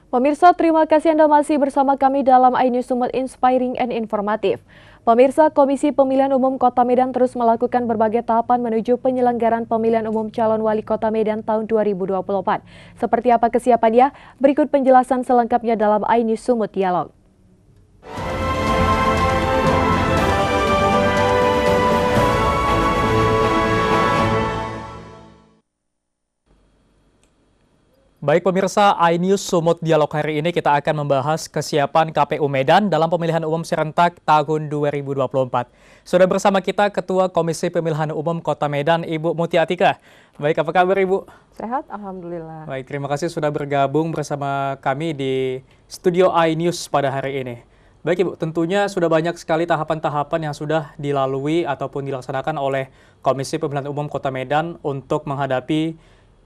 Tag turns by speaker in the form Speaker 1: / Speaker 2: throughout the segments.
Speaker 1: Pemirsa, terima kasih Anda masih bersama kami dalam iNews Sumut Inspiring and Informatif. Pemirsa, Komisi Pemilihan Umum Kota Medan terus melakukan berbagai tahapan menuju penyelenggaraan pemilihan umum calon wali kota Medan tahun 2024. Seperti apa kesiapannya? Berikut penjelasan selengkapnya dalam iNews Sumut Dialog.
Speaker 2: Baik pemirsa, iNews Sumut Dialog hari ini kita akan membahas kesiapan KPU Medan dalam pemilihan umum serentak tahun 2024. Sudah bersama kita Ketua Komisi Pemilihan Umum Kota Medan, Ibu Muti Atika. Baik, apa kabar Ibu?
Speaker 3: Sehat, Alhamdulillah.
Speaker 2: Baik, terima kasih sudah bergabung bersama kami di studio iNews pada hari ini. Baik Ibu, tentunya sudah banyak sekali tahapan-tahapan yang sudah dilalui ataupun dilaksanakan oleh Komisi Pemilihan Umum Kota Medan untuk menghadapi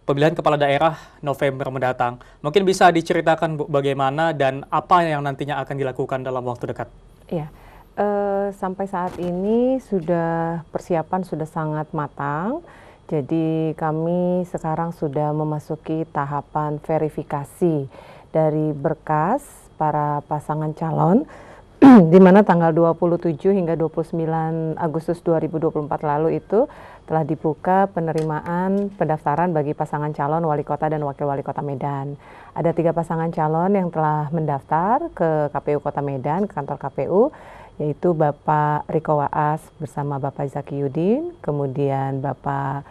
Speaker 2: pemilihan kepala daerah November mendatang. Mungkin bisa diceritakan Bu, bagaimana dan apa yang nantinya akan dilakukan dalam waktu dekat?
Speaker 3: Iya, sampai saat ini persiapan sudah sangat matang. Jadi kami sekarang sudah memasuki tahapan verifikasi dari berkas para pasangan calon di mana tanggal 27 hingga 29 Agustus 2024 lalu itu telah dibuka penerimaan pendaftaran bagi pasangan calon wali kota dan wakil wali kota Medan. Ada 3 pasangan calon yang telah mendaftar ke KPU Kota Medan, ke kantor KPU, yaitu Bapak Riko Waas bersama Bapak Zaki Yudin, kemudian Bapak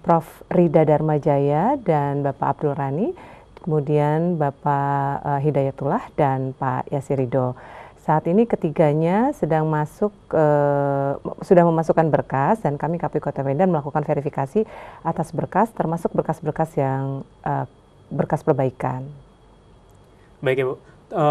Speaker 3: Prof. Rida Dharmajaya dan Bapak Abdul Rani, kemudian Bapak Hidayatullah dan Pak Yasirido. Saat ini ketiganya sudah memasukkan berkas dan kami KPU Kota Medan melakukan verifikasi atas berkas, termasuk berkas-berkas yang berkas perbaikan.
Speaker 2: Baik Ibu,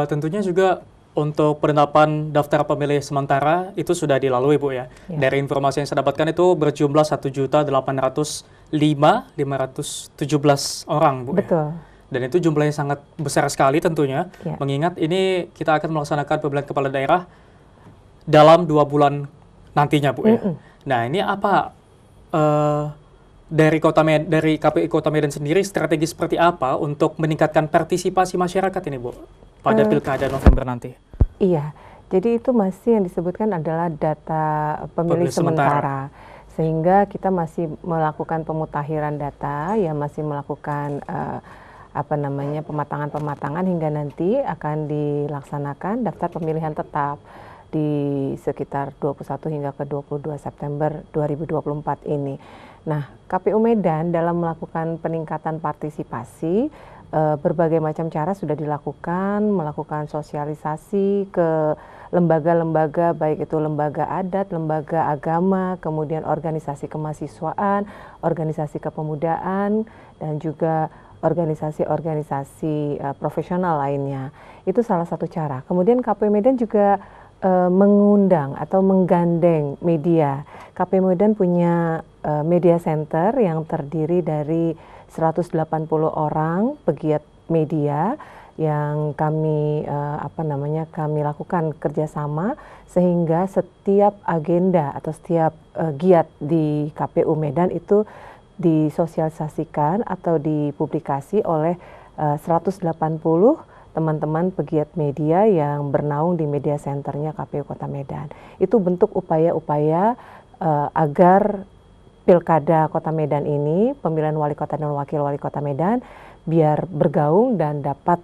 Speaker 2: tentunya juga untuk penetapan daftar pemilih sementara itu sudah dilalui Bu ya. Dari informasi yang saya dapatkan itu berjumlah 1.805.517 orang Bu.
Speaker 3: Betul.
Speaker 2: Ya. Dan itu jumlahnya sangat besar sekali tentunya, mengingat ini kita akan melaksanakan pemilihan kepala daerah dalam 2 bulan nantinya Bu ya. Nah ini apa dari KPU Kota Medan sendiri strategi seperti apa untuk meningkatkan partisipasi masyarakat ini Bu pada pilkada November nanti?
Speaker 3: Iya, jadi itu masih yang disebutkan adalah data pemilih sementara. Sehingga kita masih melakukan pemutakhiran data, ya masih melakukan pematangan hingga nanti akan dilaksanakan daftar pemilihan tetap di sekitar 21 hingga ke 22 September 2024 ini. Nah, KPU Medan dalam melakukan peningkatan partisipasi berbagai macam cara sudah dilakukan, melakukan sosialisasi ke lembaga-lembaga, baik itu lembaga adat, lembaga agama, kemudian organisasi kemahasiswaan, organisasi kepemudaan, dan juga organisasi-organisasi profesional lainnya. Itu salah satu cara. Kemudian KPU Medan juga mengundang atau menggandeng media. KPU Medan punya media center yang terdiri dari 180 orang pegiat media yang kami kami lakukan kerjasama sehingga setiap agenda atau setiap giat di KPU Medan itu disosialisasikan atau dipublikasi oleh 180 teman-teman pegiat media yang bernaung di media centernya KPU Kota Medan. Itu bentuk upaya-upaya agar pilkada Kota Medan ini, pemilihan wali kota dan wakil wali kota Medan, biar bergaung dan dapat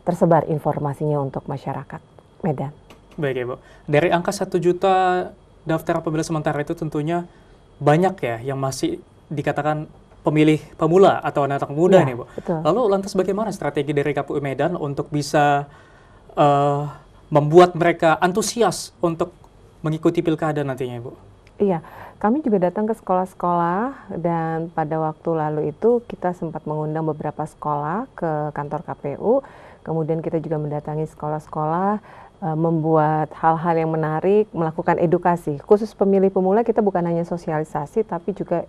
Speaker 3: tersebar informasinya untuk masyarakat Medan.
Speaker 2: Baik ya Bu, dari angka 1 juta daftar pemilih sementara itu tentunya banyak ya yang masih dikatakan pemilih pemula atau anak-anak muda nih Bu.
Speaker 3: Betul.
Speaker 2: Lalu lantas bagaimana strategi dari KPU Medan untuk bisa membuat mereka antusias untuk mengikuti pilkada nantinya Bu?
Speaker 3: Iya, kami juga datang ke sekolah-sekolah dan pada waktu lalu itu kita sempat mengundang beberapa sekolah ke kantor KPU. Kemudian kita juga mendatangi sekolah-sekolah, membuat hal-hal yang menarik, melakukan edukasi. Khusus pemilih pemula kita bukan hanya sosialisasi tapi juga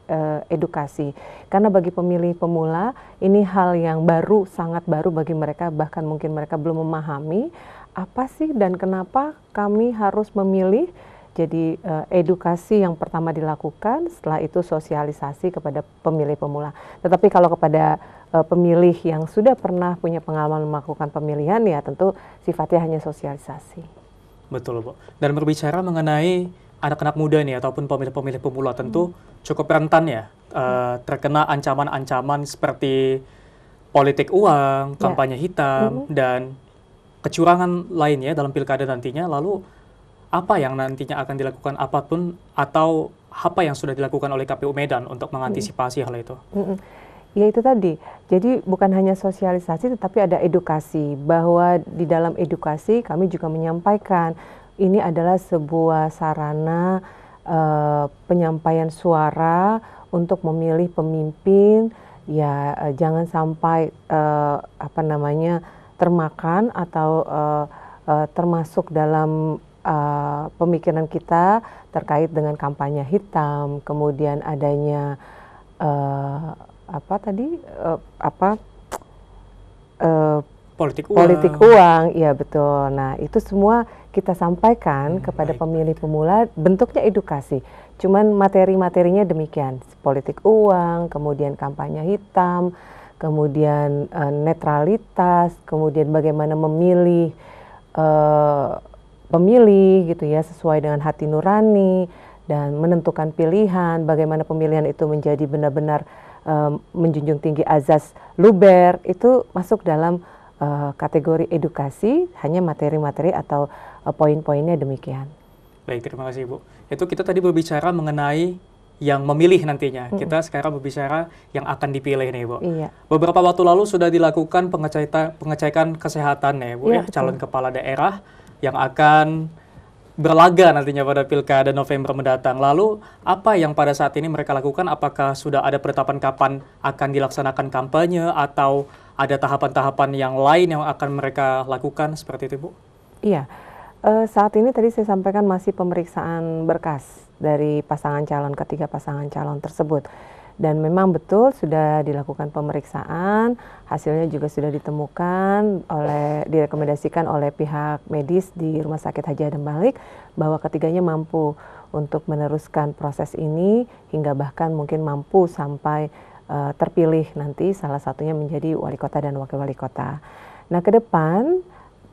Speaker 3: edukasi. Karena bagi pemilih pemula ini hal yang baru, sangat baru bagi mereka, bahkan mungkin mereka belum memahami apa sih dan kenapa kami harus memilih. Jadi edukasi yang pertama dilakukan, setelah itu sosialisasi kepada pemilih pemula. Tetapi kalau kepada pemilih yang sudah pernah punya pengalaman melakukan pemilihan, ya tentu sifatnya hanya sosialisasi.
Speaker 2: Betul, Bu. Dan berbicara mengenai anak-anak muda nih ataupun pemilih-pemilih pemula, tentu cukup rentan ya terkena ancaman-ancaman seperti politik uang, kampanye hitam, dan kecurangan lainnya dalam pilkada nantinya. Lalu apa yang nantinya akan dilakukan, apapun atau apa yang sudah dilakukan oleh KPU Medan untuk mengantisipasi hal itu?
Speaker 3: Ya itu tadi, jadi bukan hanya sosialisasi tetapi ada edukasi, bahwa di dalam edukasi kami juga menyampaikan ini adalah sebuah sarana penyampaian suara untuk memilih pemimpin, ya jangan sampai termakan atau termasuk dalam pemikiran kita terkait dengan kampanye hitam, kemudian adanya politik uang, ya betul. Nah itu semua kita sampaikan kepada pemilih pemula, bentuknya edukasi. Cuman materi-materinya demikian, politik uang, kemudian kampanye hitam, kemudian netralitas, kemudian bagaimana memilih pemilih gitu ya sesuai dengan hati nurani dan menentukan pilihan, bagaimana pemilihan itu menjadi benar-benar menjunjung tinggi azas luber, itu masuk dalam kategori edukasi, hanya materi-materi atau poin-poinnya demikian.
Speaker 2: Baik, terima kasih Bu. Itu kita tadi berbicara mengenai yang memilih nantinya. Kita sekarang berbicara yang akan dipilih nih Bu.
Speaker 3: Iya.
Speaker 2: Beberapa waktu lalu sudah dilakukan pengecekan kesehatan ya Bu,
Speaker 3: Iya,
Speaker 2: ya, calon kepala daerah yang akan berlaga nantinya pada Pilkada November mendatang. Lalu apa yang pada saat ini mereka lakukan? Apakah sudah ada penetapan kapan akan dilaksanakan kampanye atau ada tahapan-tahapan yang lain yang akan mereka lakukan seperti itu Bu?
Speaker 3: Iya, saat ini tadi saya sampaikan masih pemeriksaan berkas dari pasangan calon, ketiga pasangan calon tersebut. Dan memang betul sudah dilakukan pemeriksaan, hasilnya juga sudah ditemukan direkomendasikan oleh pihak medis di Rumah Sakit Haji Adam Malik bahwa ketiganya mampu untuk meneruskan proses ini hingga bahkan mungkin mampu sampai terpilih nanti salah satunya menjadi wali kota dan wakil wali kota. Nah ke depan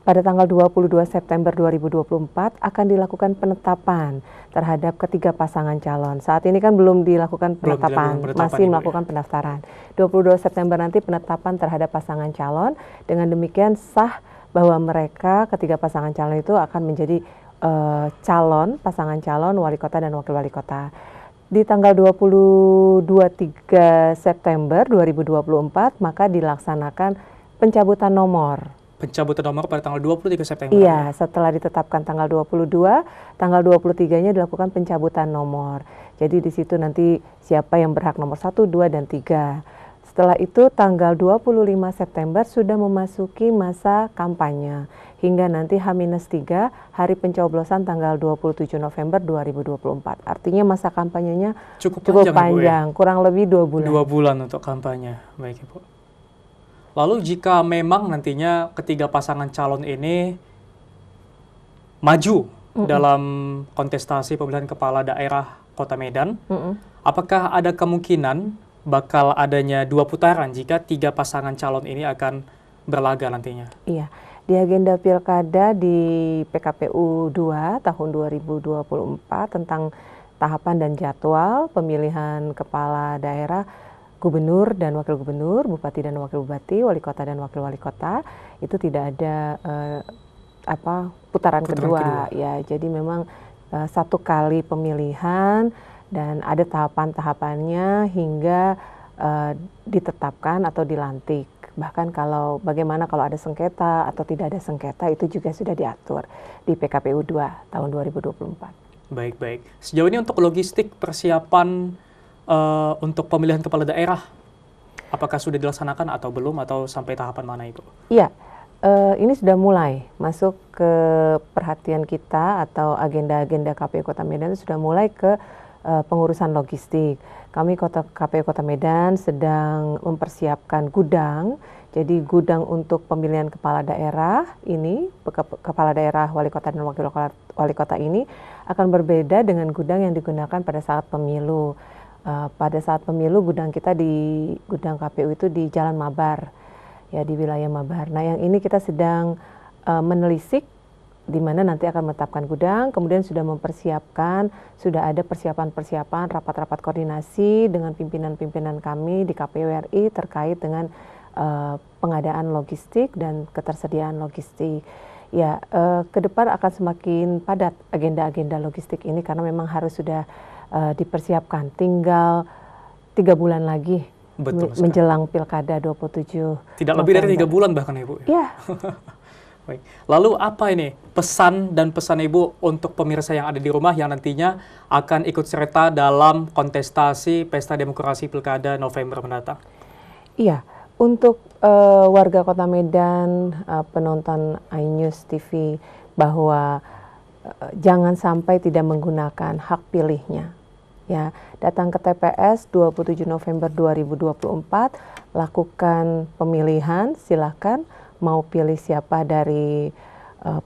Speaker 3: pada tanggal 22 September 2024 akan dilakukan penetapan terhadap ketiga pasangan calon. Saat ini kan belum dilakukan penetapan, masih melakukan pendaftaran. 22 September nanti penetapan terhadap pasangan calon, dengan demikian sah bahwa mereka ketiga pasangan calon itu akan menjadi pasangan calon wali kota dan wakil wali kota. Di tanggal 23 September 2024 maka dilaksanakan pencabutan nomor.
Speaker 2: Pencabutan nomor pada tanggal 23 September.
Speaker 3: Iya, setelah ditetapkan tanggal 22, tanggal 23-nya dilakukan pencabutan nomor. Jadi di situ nanti siapa yang berhak nomor 1, 2, dan 3. Setelah itu tanggal 25 September sudah memasuki masa kampanye. Hingga nanti H-3 hari pencoblosan tanggal 27 November 2024. Artinya masa kampanyenya cukup panjang, kurang lebih 2 bulan.
Speaker 2: 2 bulan untuk kampanye, baik Ibu. Lalu jika memang nantinya ketiga pasangan calon ini maju dalam kontestasi pemilihan kepala daerah Kota Medan, apakah ada kemungkinan bakal adanya 2 putaran jika 3 pasangan calon ini akan berlaga nantinya?
Speaker 3: Iya, di agenda pilkada di PKPU 2 tahun 2024 tentang tahapan dan jadwal pemilihan kepala daerah, gubernur dan wakil gubernur, bupati dan wakil bupati, wali kota dan wakil wali kota, itu tidak ada putaran kedua. Ya, jadi memang 1 kali pemilihan dan ada tahapan-tahapannya hingga ditetapkan atau dilantik. Bahkan bagaimana kalau ada sengketa atau tidak ada sengketa itu juga sudah diatur di PKPU 2 tahun 2024.
Speaker 2: Baik. Sejauh ini untuk logistik persiapan untuk pemilihan kepala daerah, apakah sudah dilaksanakan atau belum, atau sampai tahapan mana itu?
Speaker 3: Iya, ini sudah mulai masuk ke perhatian kita atau agenda-agenda KPU Kota Medan sudah mulai ke pengurusan logistik. Kami KPU Kota Medan sedang mempersiapkan gudang. Jadi gudang untuk pemilihan kepala daerah ini, kepala daerah wali kota dan wakil wali kota ini akan berbeda dengan gudang yang digunakan pada saat pemilu. Pada saat pemilu gudang kita gudang KPU itu di Jalan Mabar, ya di wilayah Mabar. Nah yang ini kita sedang menelisik di mana nanti akan menetapkan gudang, kemudian sudah mempersiapkan, sudah ada persiapan-persiapan, rapat-rapat koordinasi dengan pimpinan-pimpinan kami di KPU RI terkait dengan pengadaan logistik dan ketersediaan logistik. Ya, ke depan akan semakin padat agenda-agenda logistik ini karena memang harus sudah dipersiapkan. Tinggal 3 bulan lagi menjelang Pilkada 27
Speaker 2: Tidak lebih dari 3 bulan bahkan ya, Bu?
Speaker 3: Iya.
Speaker 2: Baik. Lalu apa ini pesan dan pesan Ibu untuk pemirsa yang ada di rumah yang nantinya akan ikut serta dalam kontestasi Pesta Demokrasi Pilkada November mendatang?
Speaker 3: Iya, untuk warga Kota Medan, penonton iNews TV, bahwa jangan sampai tidak menggunakan hak pilihnya. Ya, datang ke TPS 27 November 2024, lakukan pemilihan, silakan. Mau pilih siapa dari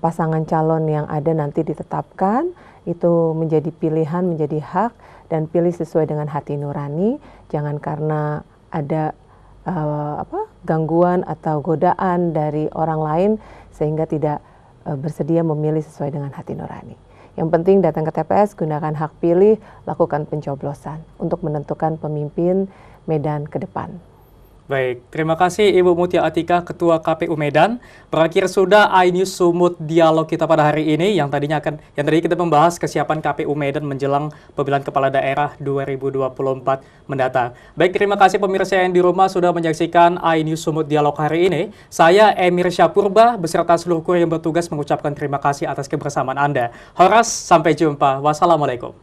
Speaker 3: pasangan calon yang ada nanti ditetapkan, itu menjadi pilihan, menjadi hak, dan pilih sesuai dengan hati nurani. Jangan karena ada gangguan atau godaan dari orang lain sehingga tidak bersedia memilih sesuai dengan hati nurani. Yang penting datang ke TPS, gunakan hak pilih, lakukan pencoblosan untuk menentukan pemimpin Medan ke depan.
Speaker 2: Baik, terima kasih Ibu Mutia Atika, Ketua KPU Medan. Berakhir sudah iNews Sumut Dialog kita pada hari ini yang tadi kita membahas kesiapan KPU Medan menjelang pemilihan kepala daerah 2024 mendatang. Baik, terima kasih pemirsa yang di rumah sudah menyaksikan iNews Sumut Dialog hari ini. Saya Emir Syapurba beserta seluruh kru yang bertugas mengucapkan terima kasih atas kebersamaan Anda. Horas, sampai jumpa. Wassalamualaikum.